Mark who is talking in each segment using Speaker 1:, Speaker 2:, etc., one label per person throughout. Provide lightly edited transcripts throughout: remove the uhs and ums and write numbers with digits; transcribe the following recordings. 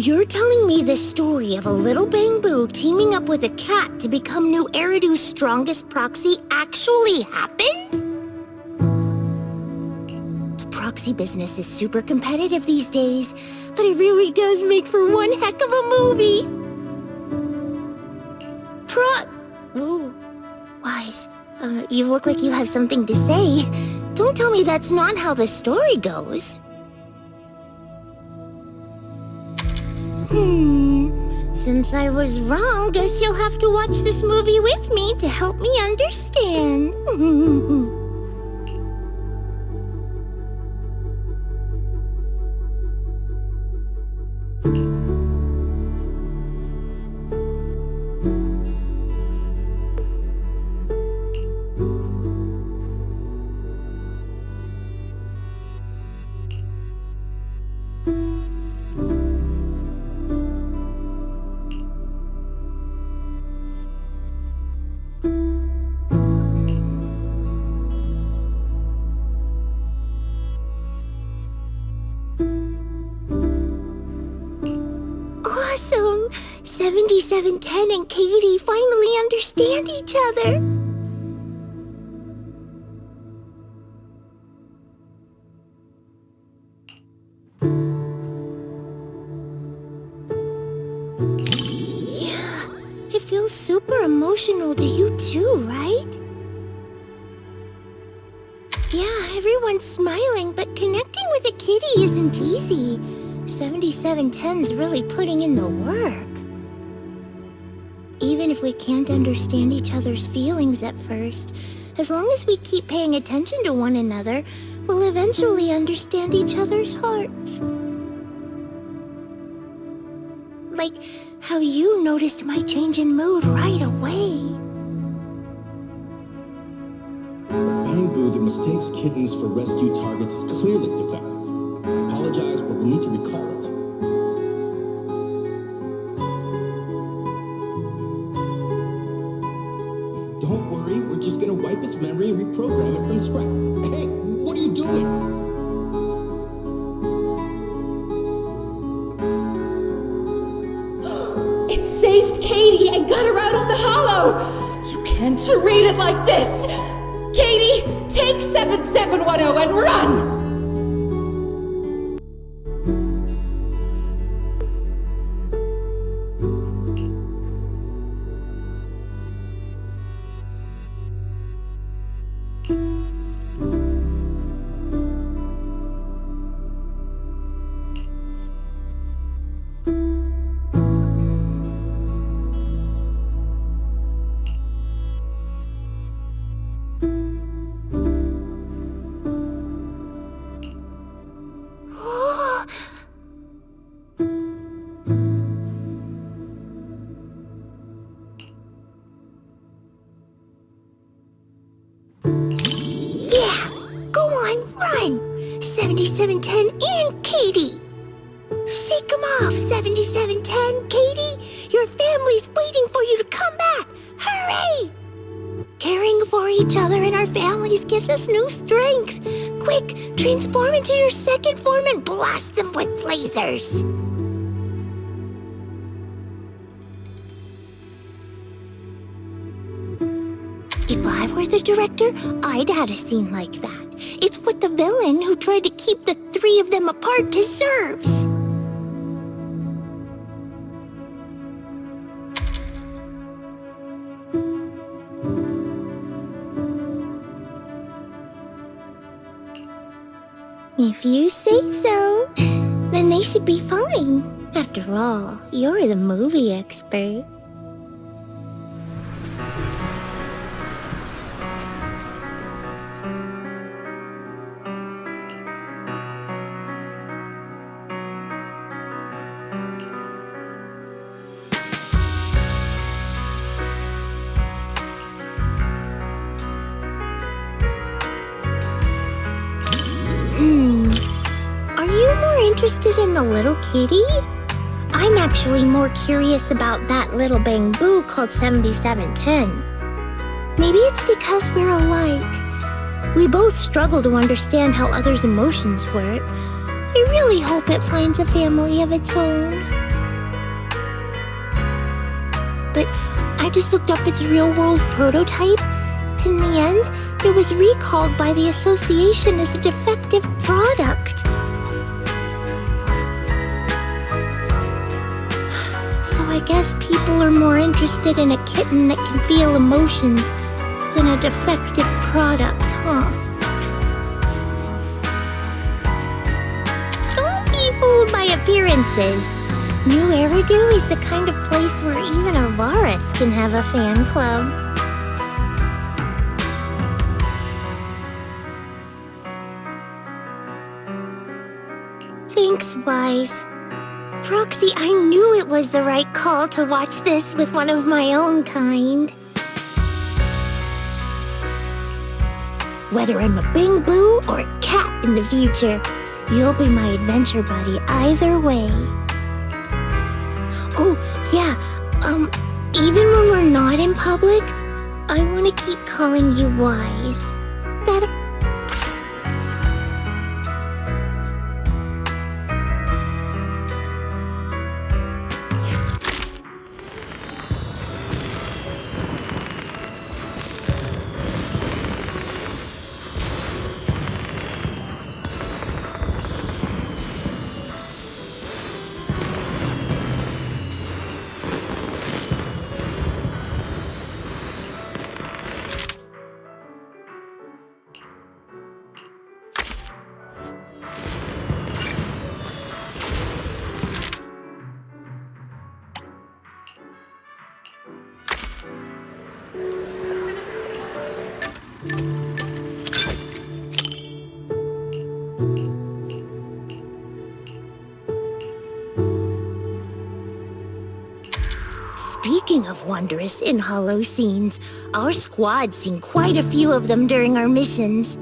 Speaker 1: you're telling me the story of a little bamboo teaming up with a cat to become New Eridu's strongest proxy actually happened? The proxy business is super competitive these days, but it really does make for one heck of a movie. Ooh, Wise, you look like you have something to say. Don't tell me that's not how the story goes. Since I was wrong, guess you'll have to watch this movie with me to help me understand. Awesome! 7710 and Katie finally understand each other. Yeah, it feels super emotional to you too, right? Yeah, everyone's smiling, but connecting with a kitty isn't easy. 7710's really putting in the work. Even if we can't understand each other's feelings at first, as long as we keep paying attention to one another, we'll eventually understand each other's hearts. Like how you noticed my change in mood right away.
Speaker 2: Bamboo that mistakes kittens for rescue targets is clearly defective. I apologize, but we'll need to recall it. Don't worry, we're just gonna wipe its memory and reprogram it from scratch. Hey, what are you doing?
Speaker 3: It saved Katie and got her out of the hollow! You can't read it like this! Katie, take 7710 and run!
Speaker 1: Yeah, go on, run! 7710 and Katie! Shake 'em off, 7710, Katie! Your family's waiting for you to come back! Hurry! Caring for each other and our families gives us new strength. Quick, transform into your second form and blast them with lasers! If I were the director, I'd add a scene like that. It's what the villain who tried to keep the three of them apart deserves. If you say so, then they should be fine. After all, you're the movie expert. Are you more interested in the little kitty? I'm actually more curious about that little bamboo called 7710. Maybe it's because we're alike. We both struggle to understand how others' emotions work. I really hope it finds a family of its own. but I just looked up its real-world prototype. In the end, it was recalled by the association as a defective product. So I guess people are more interested in a kitten that can feel emotions than a defective product, huh? Don't be fooled by appearances. New Eridu is the kind of place where even a Varus can have a fan club. Thanks, Wise. Proxy, I knew it was the right call to watch this with one of my own kind. Whether I'm a Bing Boo or a cat in the future, you'll be my adventure buddy either way. Oh, yeah, even when we're not in public, I want to keep calling you Wise. That... Speaking of wondrous in-hollow scenes, our squad's seen quite a few of them during our missions.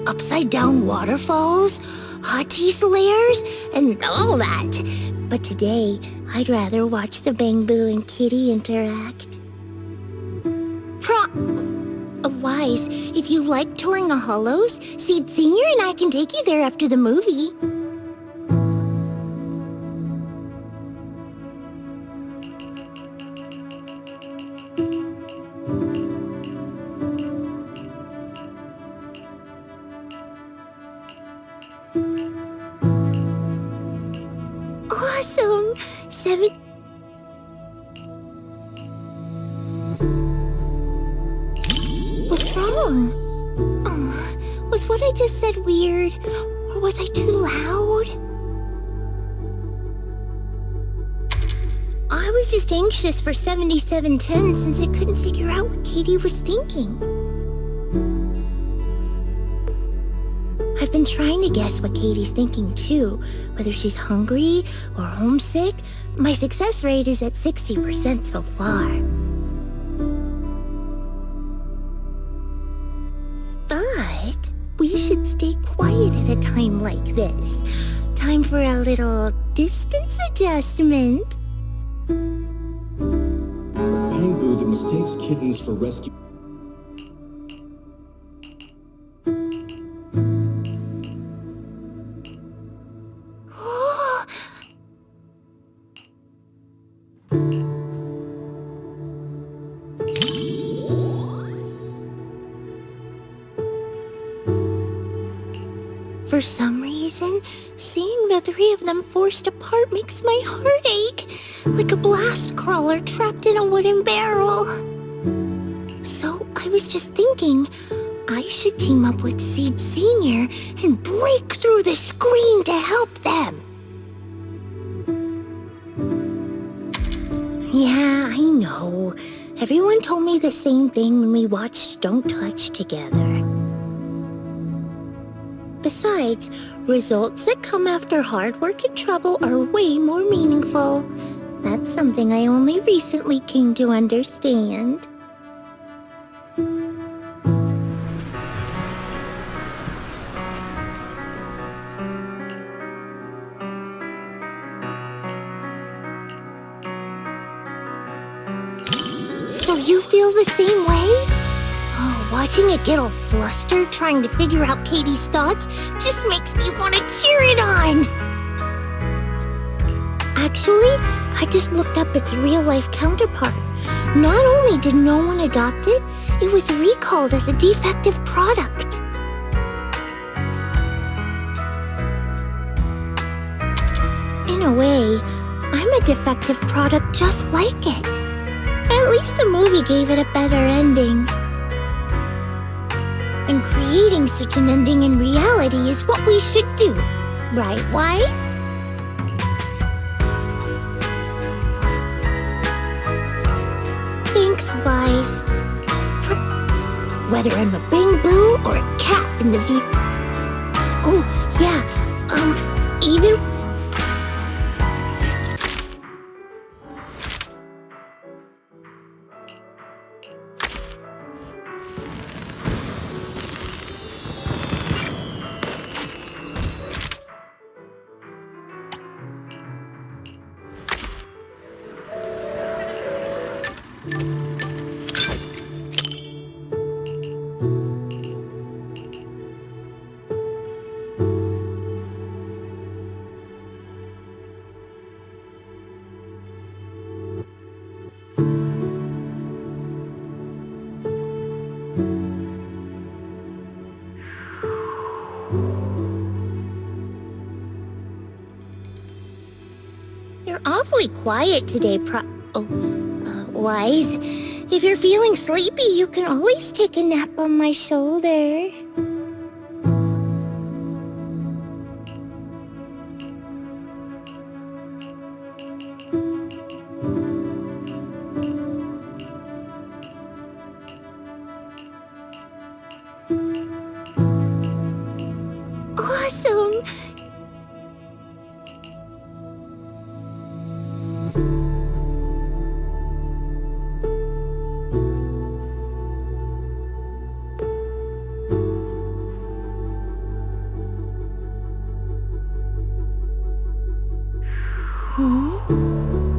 Speaker 1: Upside-down waterfalls, Hotties lairs, and all that. But today, I'd rather watch the Bangbu and Kitty interact. Wise, if you like touring the hollows, Seed Senior and I can take you there after the movie. Awesome! What's wrong? Was what I just said weird? Or was I too loud? I was just anxious for 7710 since I couldn't figure out what Katie was thinking. I've been trying to guess what Katie's thinking too, whether she's hungry or homesick. My success rate is at 60% so far. But we should stay quiet at a time like this. Time for a little distance adjustment.
Speaker 2: Bangbu that mistakes kittens for rescue.
Speaker 1: For some reason, seeing the three of them forced apart makes my heart ache, like a blast crawler trapped in a wooden barrel. So I was just thinking, I should team up with Seed Senior and break through the screen to help them. Yeah, I know. Everyone told me the same thing when we watched Don't Touch together. Besides, results that come after hard work and trouble are way more meaningful. That's something I only recently came to understand. So you feel the same way? Oh, watching it get all flustered trying to figure out Katie's thoughts just makes me want to cheer it on. Actually, I just looked up its real-life counterpart. Not only did no one adopt it, it was recalled as a defective product. In a way, I'm a defective product just like it. At least the movie gave it a better ending. And creating such an ending in reality is what we should do. Right, Wise? Thanks, Wise. Whether I'm a Bing Boo or a cat in the view. Oh, yeah, even... You're awfully quiet today, Wise. If you're feeling sleepy, you can always take a nap on my shoulder. Awesome!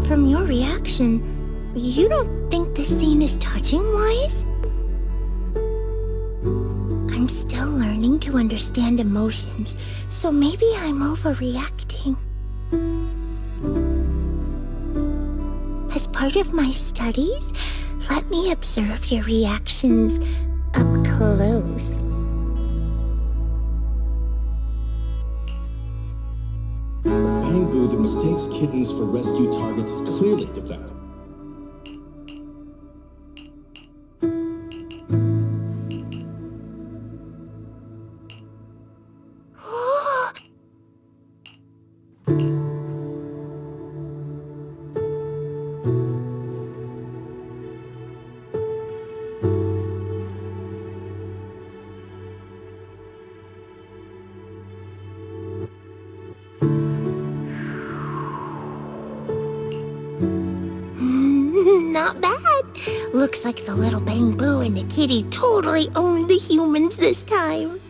Speaker 1: From your reaction, you don't think this scene is touching, Wise? I'm still learning to understand emotions, so maybe I'm overreacting. As part of my studies, let me observe your reactions up close.
Speaker 2: Boo that mistakes kittens for rescue targets is clearly defective.
Speaker 1: Not bad. Looks like the little Bang Boo and the kitty totally owned the humans this time.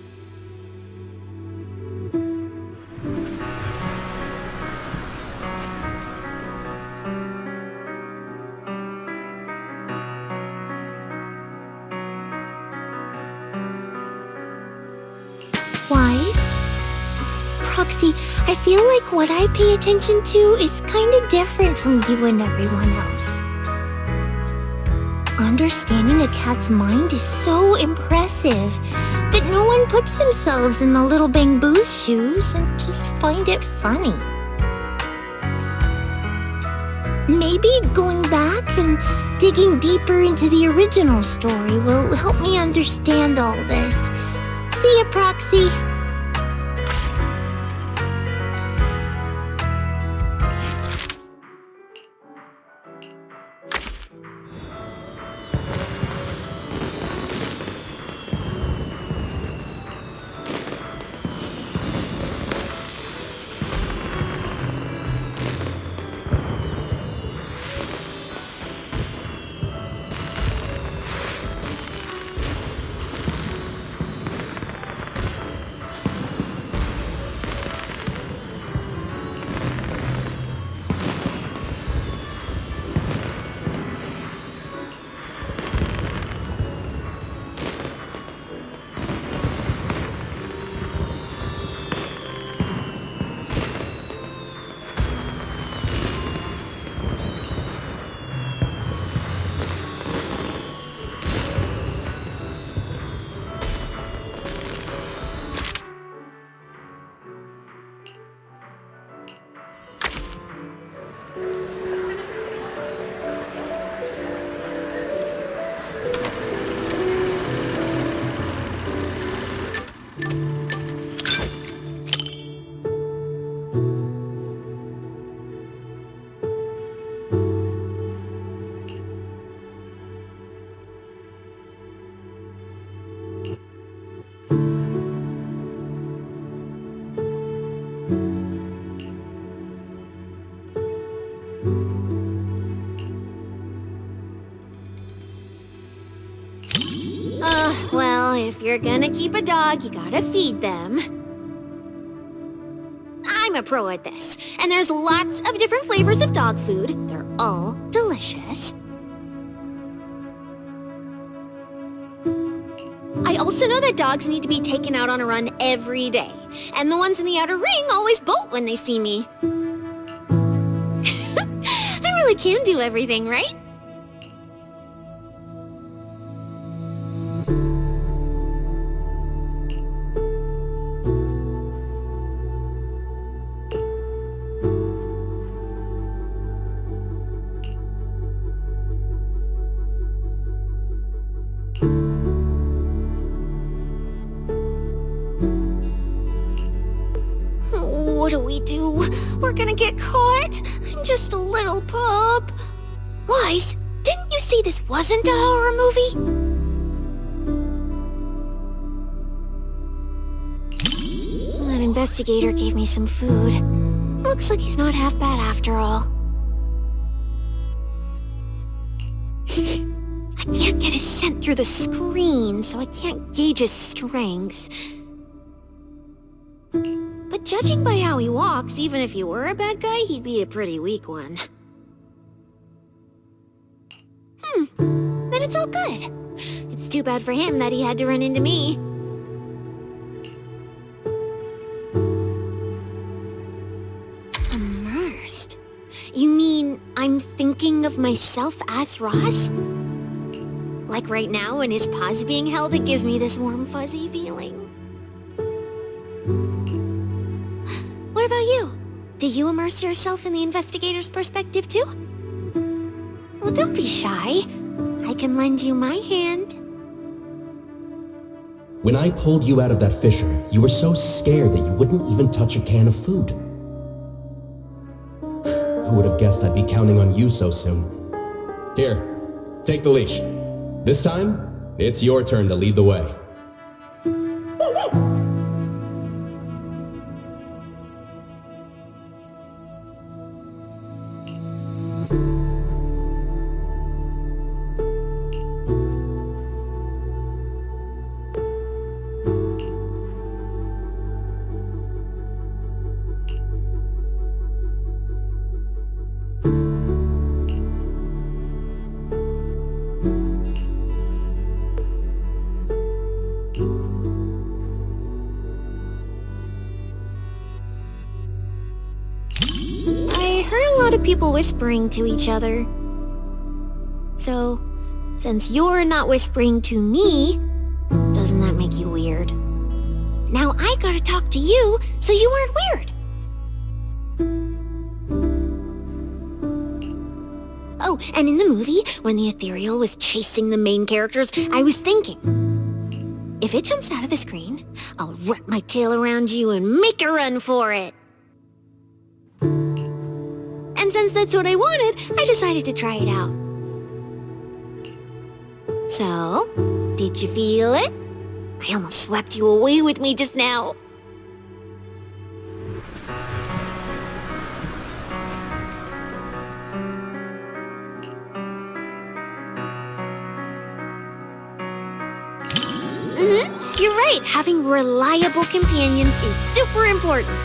Speaker 1: Wise? Proxy, I feel like what I pay attention to is kinda different from you and everyone else. Understanding a cat's mind is so impressive, but no one puts themselves in the little Bang Boo's shoes and just find it funny. Maybe going back and digging deeper into the original story will help me understand all this. See ya, Proxy. you're gonna keep a dog, you gotta feed them. I'm a pro at this, and there's lots of different flavors of dog food. They're all delicious. I also know that dogs need to be taken out on a run every day, and the ones in the outer ring always bolt when they see me. I really can do everything, right? What do we do? We're gonna get caught? I'm just a little pup. Wise, didn't you say this wasn't a horror movie? That investigator gave me some food. Looks like he's not half bad after all. I can't get his scent through the screen, so I can't gauge his strength. But judging by how he walks, even if he were a bad guy, he'd be a pretty weak one. Then it's all good. It's too bad for him that he had to run into me. Immersed? You mean I'm thinking of myself as Ross? Like right now when his paw's being held, it gives me this warm fuzzy feeling. What about you? Do you immerse yourself in the investigator's perspective too? Well, don't be shy. I can lend you my hand.
Speaker 2: When I pulled you out of that fissure, you were so scared that you wouldn't even touch a can of food. Who would have guessed I'd be counting on you so soon? Here, take the leash. This time, it's your turn to lead the way.
Speaker 1: People whispering to each other. So, since you're not whispering to me, doesn't that make you weird? Now I gotta talk to you, so you aren't weird. Oh, and in the movie, when the ethereal was chasing the main characters, I was thinking, if it jumps out of the screen, I'll wrap my tail around you and make a run for it. And since that's what I wanted, I decided to try it out. So, did you feel it? I almost swept you away with me just now. You're right. Having reliable companions is super important.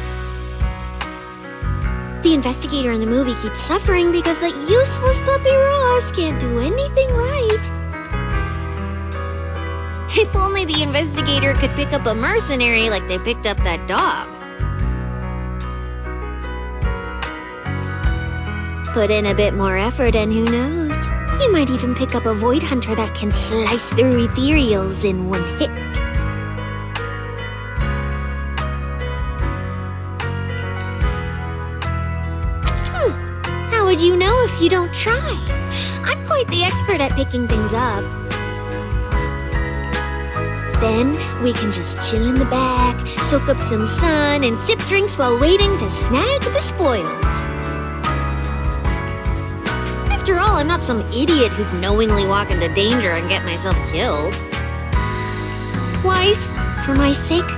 Speaker 1: The investigator in the movie keeps suffering because that useless puppy Ross can't do anything right. If only the investigator could pick up a mercenary like they picked up that dog. Put in a bit more effort and who knows? You might even pick up a void hunter that can slice through ethereals in one hit. How would you know if you don't try? I'm quite the expert at picking things up. Then we can just chill in the back, soak up some sun, and sip drinks while waiting to snag the spoils. After all, I'm not some idiot who'd knowingly walk into danger and get myself killed. Wise, for my sake,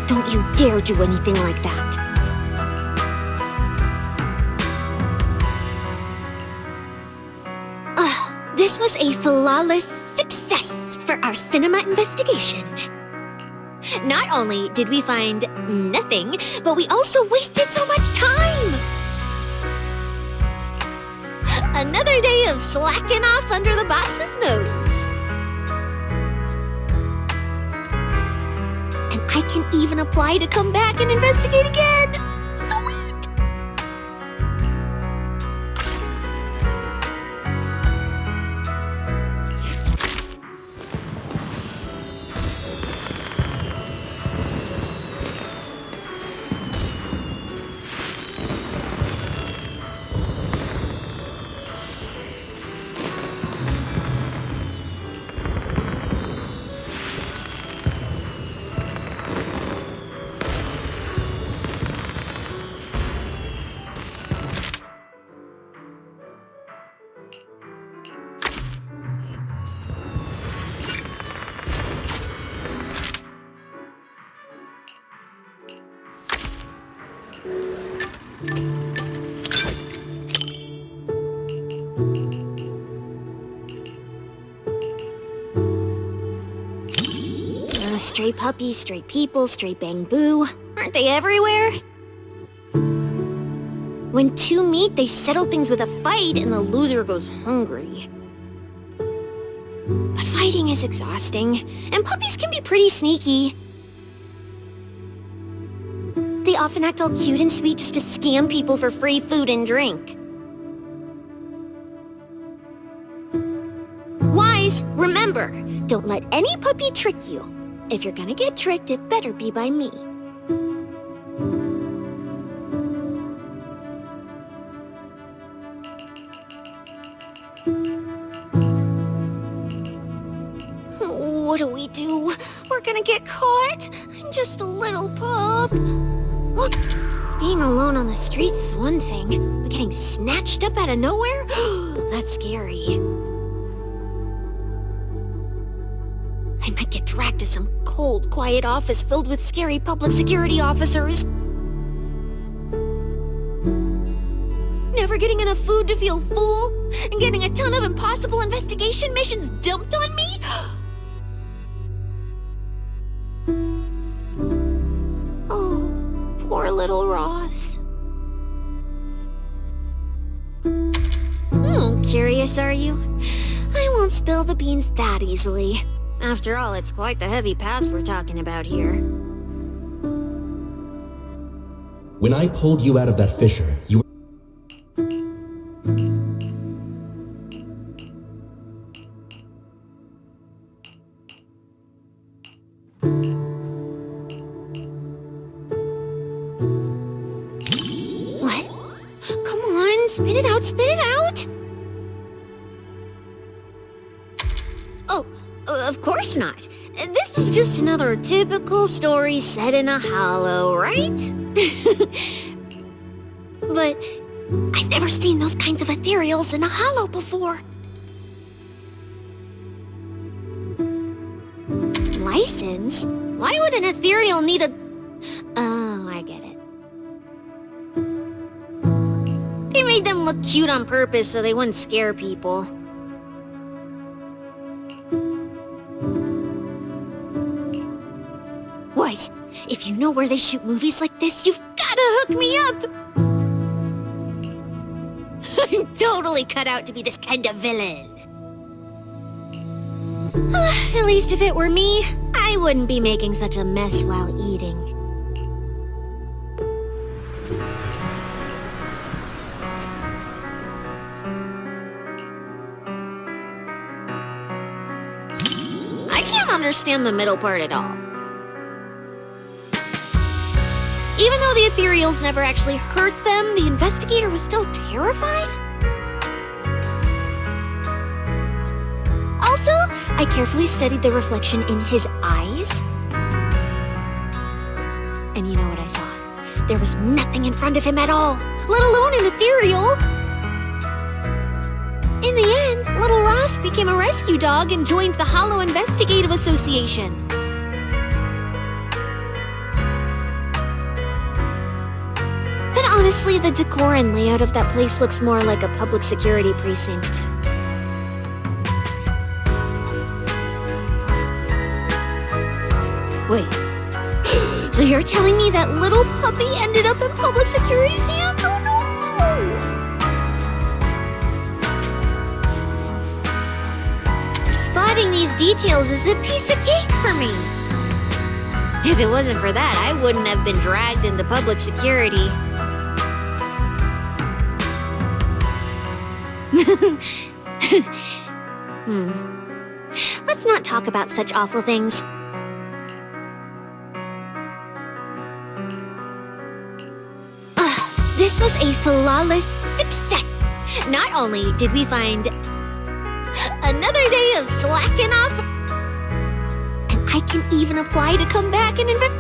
Speaker 1: don't you dare do anything like that. This was a flawless success for our cinema investigation. Not only did we find nothing, but we also wasted so much time! Another day of slacking off under the boss's nose. And I can even apply to come back and investigate again! Sweet! Stray puppies, stray people, stray bamboo. Aren't they everywhere? When two meet, they settle things with a fight and the loser goes hungry. But fighting is exhausting, and puppies can be pretty sneaky. They often act all cute and sweet just to scam people for free food and drink. Wise, remember, don't let any puppy trick you. If you're gonna get tricked, it better be by me. What do we do? We're gonna get caught. I'm just a little pup. Look, being alone on the streets is one thing, but getting snatched up out of nowhere? That's scary. I might get dragged to some cold, quiet office filled with scary public security officers. Never getting enough food to feel full, and getting a ton of impossible investigation missions dumped on me? Oh, poor little Ross. Curious, are you? I won't spill the beans that easily. After all, it's quite the heavy pass we're talking about here.
Speaker 2: When I pulled you out of that fissure, you were...
Speaker 1: What? Come on, spit it out, spit it out! Oh, of course not. This is just another typical story set in a hollow, right? But I've never seen those kinds of ethereals in a hollow before. License? Why would an ethereal need a... Oh, I get it. They made them look cute on purpose so they wouldn't scare people. Wise, if you know where they shoot movies like this, you've gotta hook me up! I'm totally cut out to be this kind of villain. At least if it were me, I wouldn't be making such a mess while eating. I can't understand the middle part at all. Even though the ethereals never actually hurt them, the investigator was still terrified? Also, I carefully studied the reflection in his eyes. And you know what I saw? There was nothing in front of him at all, let alone an ethereal. In the end, little Ross became a rescue dog and joined the Hollow Investigative Association. Honestly, the decor and layout of that place looks more like a public security precinct. Wait, So you're telling me that little puppy ended up in public security's hands? Oh no! Spotting these details is a piece of cake for me. If it wasn't for that, I wouldn't have been dragged into public security. Let's not talk about such awful things. This was a flawless success. Not only did we find another day of slacking off, and I can even apply to come back and invest.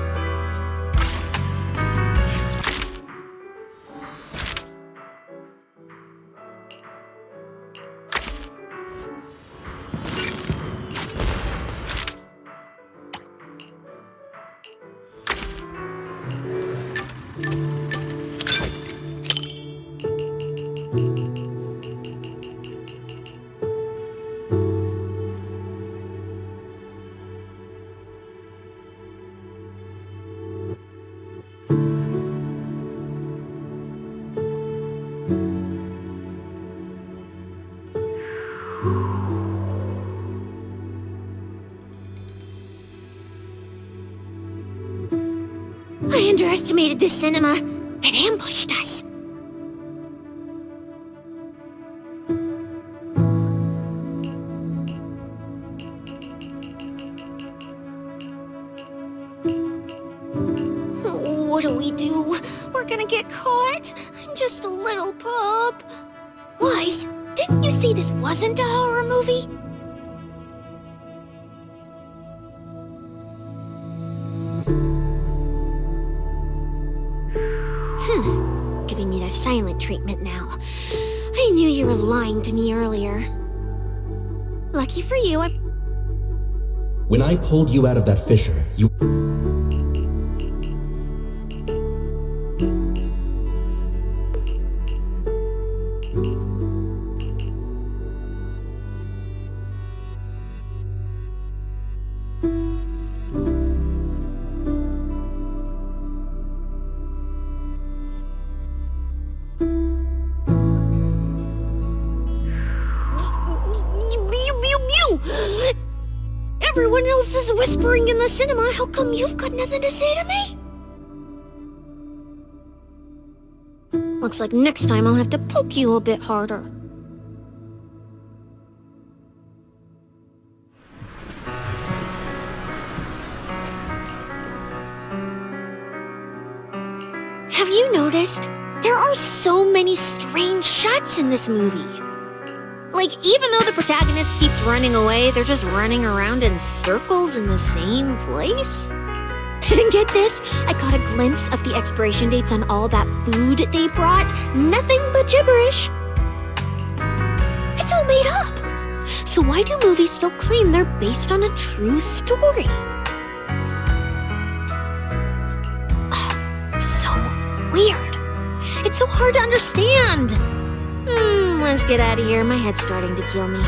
Speaker 1: I underestimated this cinema. It ambushed us. What do we do? We're gonna get caught. I'm just a little pup. Wise, didn't you see this wasn't a horror movie? Giving me the silent treatment now. I knew you were lying to me earlier. Lucky for you,
Speaker 2: When I pulled you out of that fissure, you...
Speaker 1: Everyone else is whispering in the cinema. How come you've got nothing to say to me? Looks like next time I'll have to poke you a bit harder. Have you noticed? There are so many strange shots in this movie. Like, even though the protagonist keeps running away, they're just running around in circles in the same place? And get this, I caught a glimpse of the expiration dates on all that food they brought. Nothing but gibberish. It's all made up. So why do movies still claim they're based on a true story? So weird. It's so hard to understand. Let's get out of here. My head's starting to kill me.